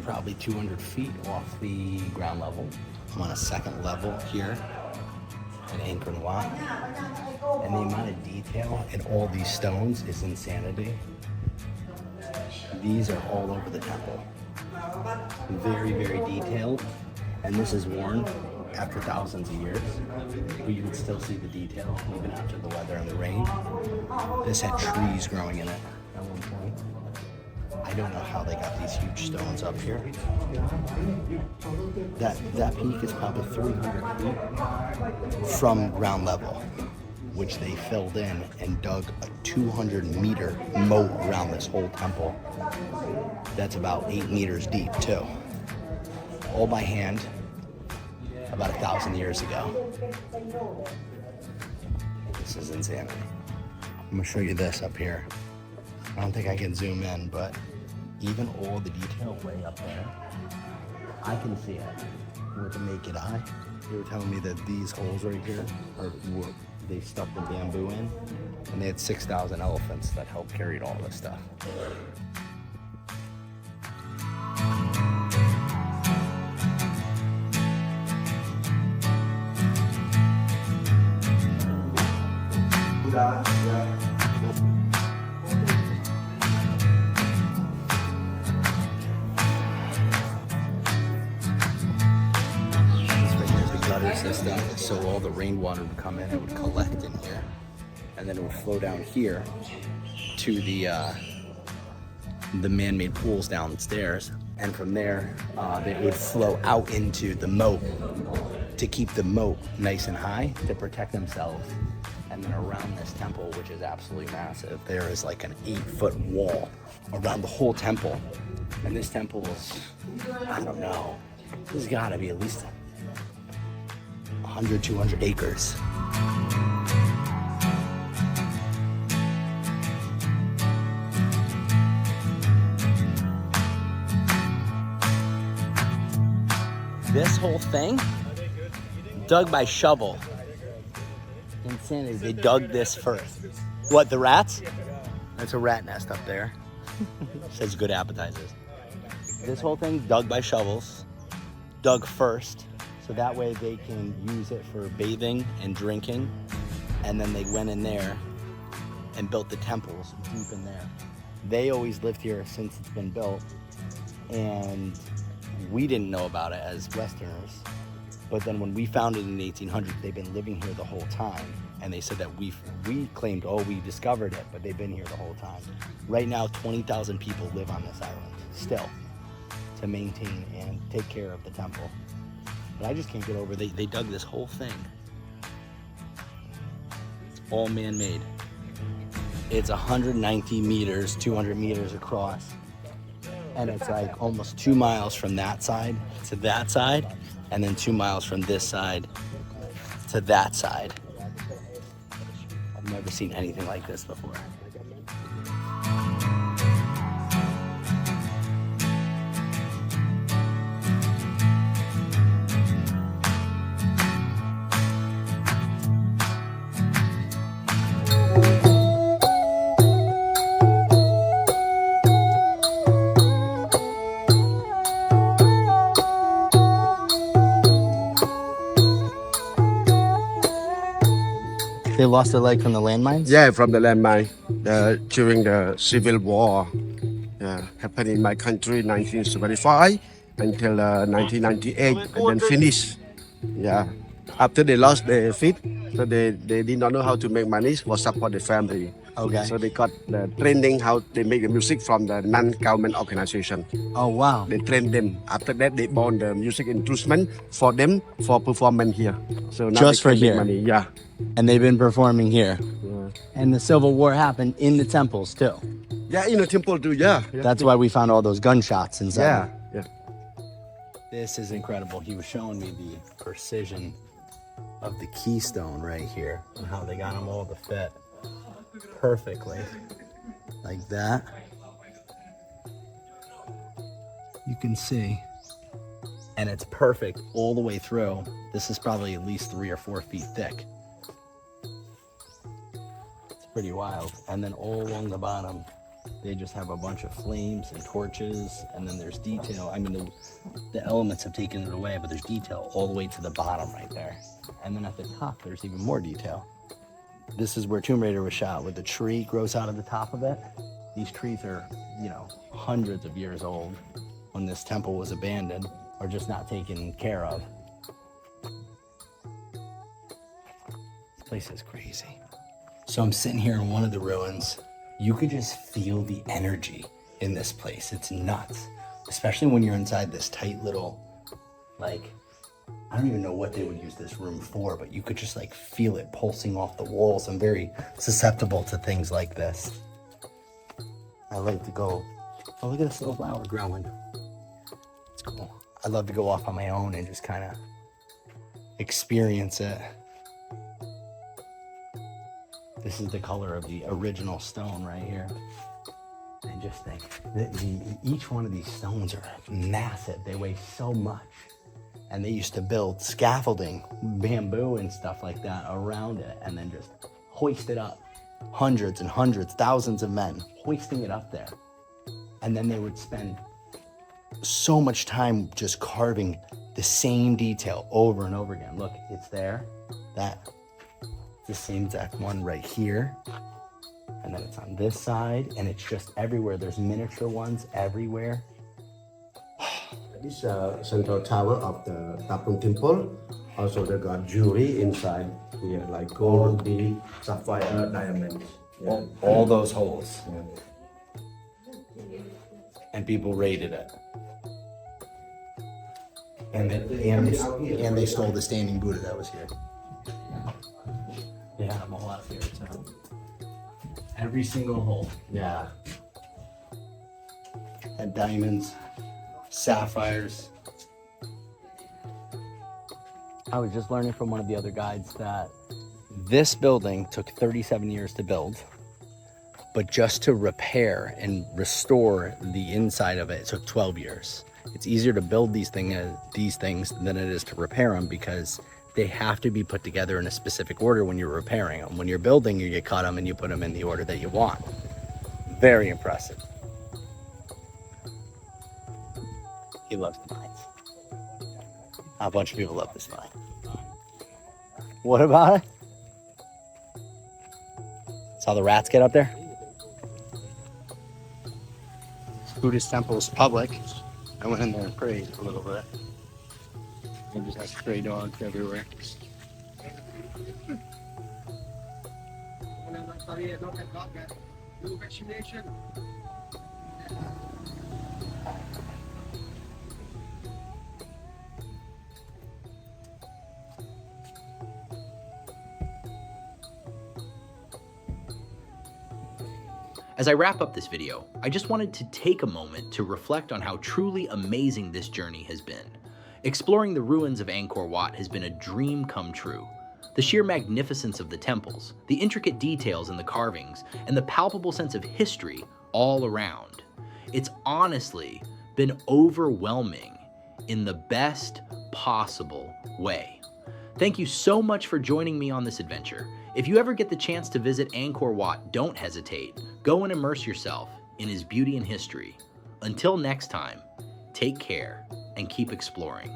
probably 200 feet off the ground level. I'm on a second level here in Angkor Wat. And the amount of detail in all these stones is insanity. These are all over the temple. Very, very detailed. And this is worn after thousands of years. But you can still see the detail even after the weather and the rain. This had trees growing in it at one point. I don't know how they got these huge stones up here. That peak is probably 300 feet from ground level, which they filled in and dug a 200-meter moat around this whole temple. That's about 8 meters deep too. All by hand, about 1,000 years ago. This is insanity. I'm gonna show you this up here. I don't think I can zoom in, but even all the detail way up there, I can see it with the naked eye. They were telling me that these holes right here they stuck the bamboo in, and they had 6,000 elephants that helped carry all this stuff. System, so all the rainwater would come in, it would collect in here, and then it would flow down here to the man-made pools downstairs, and from there it would flow out into the moat to keep the moat nice and high to protect themselves. And then around this temple, which is absolutely massive, there is like an 8-foot wall around the whole temple, and this temple is, I don't know, this has got to be at least 100, 200 acres. This whole thing, dug by shovel. Insanity, they dug this first. What, the rats? That's a rat nest up there. Says good appetizers. This whole thing dug by shovels, dug first. So that way they can use it for bathing and drinking. And then they went in there and built the temples deep in there. They always lived here since it's been built. And we didn't know about it as Westerners. But then when we found it in the 1800s, they've been living here the whole time. And they said that we claimed, oh, we discovered it, but they've been here the whole time. Right now, 20,000 people live on this island still to maintain and take care of the temple. But I just can't get over, they dug this whole thing. It's all man-made. It's 190 meters, 200 meters across. And it's like almost 2 miles from that side to that side, and then 2 miles from this side to that side. I've never seen anything like this before. They lost their leg from the landmines? Yeah, from the landmine during the Civil War. Happened in my country 1975 until 1998 and then finished. Yeah. After they lost their feet, so they did not know how to make money for support the family. Okay. So they got the training how they make the music from the non-government organization. Oh, wow. They trained them. After that, they bought the music instrument for them for performance here. So now Just they for can make here? money. Yeah. And they've been performing here. Yeah. And the Civil War happened in the temples too. Yeah, in the temple too. Yeah. That's why we found all those gunshots inside. Yeah. Yeah. This is incredible. He was showing me the precision of the keystone right here and how they got them all to fit perfectly like that. You can see, and it's perfect all the way through. This is probably at least 3 or 4 feet thick. It's pretty wild. And then all along the bottom, They just have a bunch of flames and torches, and then there's detail. I mean, the elements have taken it away, but there's detail all the way to the bottom right there. And then at the top, there's even more detail. This is where Tomb Raider was shot, where the tree grows out of the top of it. These trees are, you know, hundreds of years old when this temple was abandoned or just not taken care of. This place is crazy. So I'm sitting here in one of the ruins. You could just feel the energy in this place. It's nuts, especially when you're inside this tight little, like, I don't even know what they would use this room for, but you could just like feel it pulsing off the walls. I'm very susceptible to things like this. I like to go, oh, look at this little flower growing. It's cool. I love to go off on my own and just kind of experience it. This is the color of the original stone right here. And just think, each one of these stones are massive. They weigh so much. And they used to build scaffolding, bamboo and stuff like that around it, and then just hoist it up. Hundreds and hundreds, thousands of men hoisting it up there. And then they would spend so much time just carving the same detail over and over again. Look, it's there, that. The same exact one right here, and then it's on this side, and it's just everywhere. There's miniature ones everywhere. This central tower of the Tapung Temple. Also, they got jewelry inside here, like gold, bead, sapphire, diamonds. Yeah. All those holes. Yeah. And people raided it. And they stole the standing Buddha that was here. They had them all out here, so every single hole. Yeah. Had diamonds, sapphires. I was just learning from one of the other guides that this building took 37 years to build, but just to repair and restore the inside of it took 12 years. It's easier to build these things than it is to repair them, because they have to be put together in a specific order when you're repairing them. When you're building, you cut them and you put them in the order that you want. Very impressive. He loves the mines. A bunch of people love this mine. What about it? That's how the rats get up there. Buddhist temple's public. I went in there and prayed a little bit. They just have stray dogs everywhere. As I wrap up this video, I just wanted to take a moment to reflect on how truly amazing this journey has been. Exploring the ruins of Angkor Wat has been a dream come true. The sheer magnificence of the temples, the intricate details in the carvings, and the palpable sense of history all around. It's honestly been overwhelming in the best possible way. Thank you so much for joining me on this adventure. If you ever get the chance to visit Angkor Wat, don't hesitate. Go and immerse yourself in his beauty and history. Until next time, take care and keep exploring.